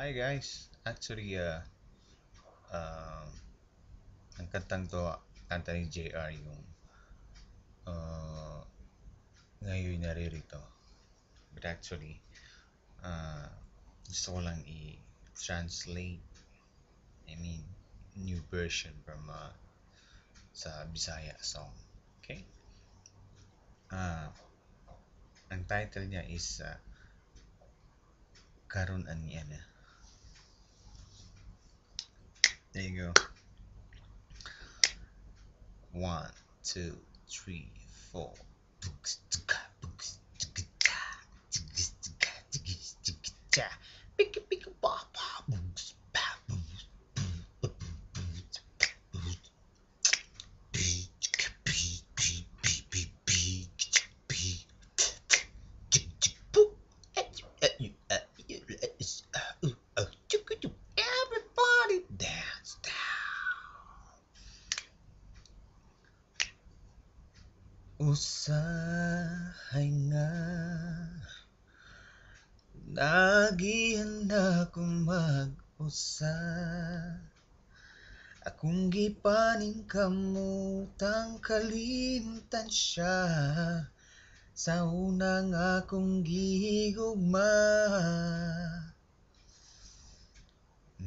Hi guys. Actually, uh, ang kantang to, kanta ni JR yung uh, ngayon naririto. But actually, uh, gusto ko lang i-translate, I mean, new version from sa Bisaya song. Okay? Uh, ang title niya is Karon Ani Ana. There you go. 1, 2, 3, 4. Everybody dance down. Usahay nga nagihanda ko mag-usa. Akong gipaning kamutang kalimtan siya sa unang akong gihigugma.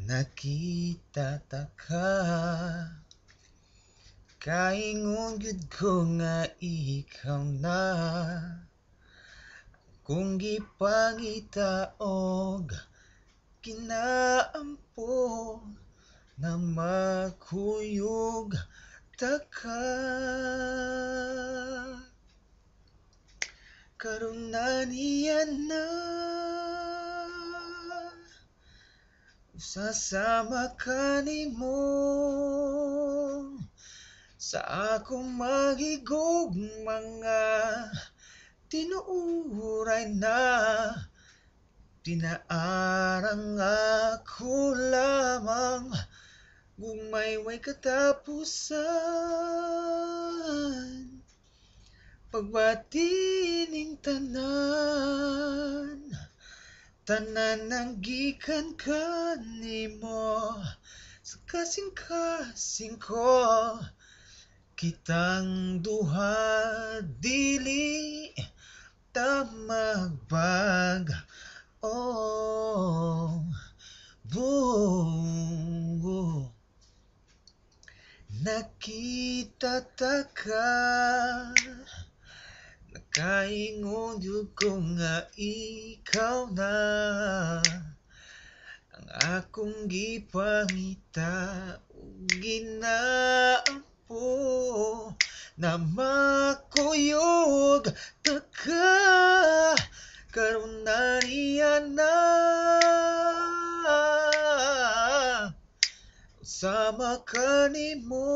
Nakita ta ka, kaingon gyud ko nga ikaw na. Kung gipangita og kinaampo na makuyog ta ka. Karon na niya na sasama ka nimo sa akong mahigugma nga tinuuray na. Pinaarang ako lamang gumayway katapusan. Pagbati ning tanan ang gikan kanimo sa kasing-kasing ko. Kitang duha dili ta magbag. Oh, boo. Nakita ta ka, nakaingon yun ko nga ikaw na. Ang akong gipangita ug ginaampo na makuyog ta ka. Karon na niya na sama ka nimo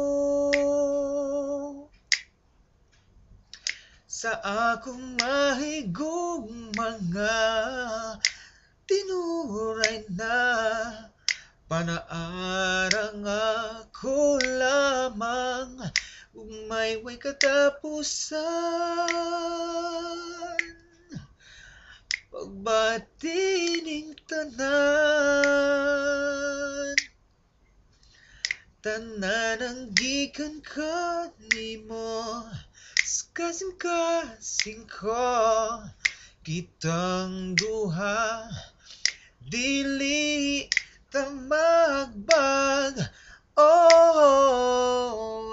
sa akong mahigugma nga tinuray na. Panaarang ako lamang gumayway katapusan. Pagbati ning tanan ang gikan kanimo sa kasing-kasing ko. Kitang duha dili ta magbag. Oh,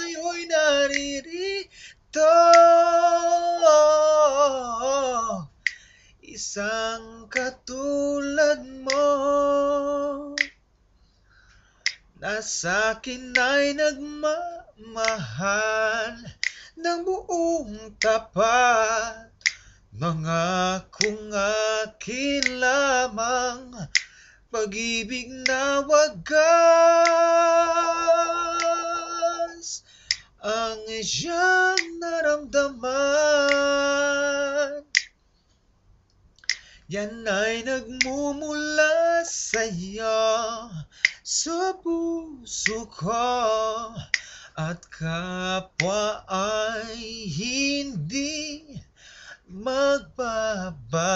ayo'y naririto. Isang katulad mo na sa'kin ay nagmamahal ng buong tapat. Mangakong akin lamang pag-ibig na wagas ang iyang naramdaman. Yan ay nagmumula sa'yo sa buhay puso ko at kapwa ay hindi magbabago.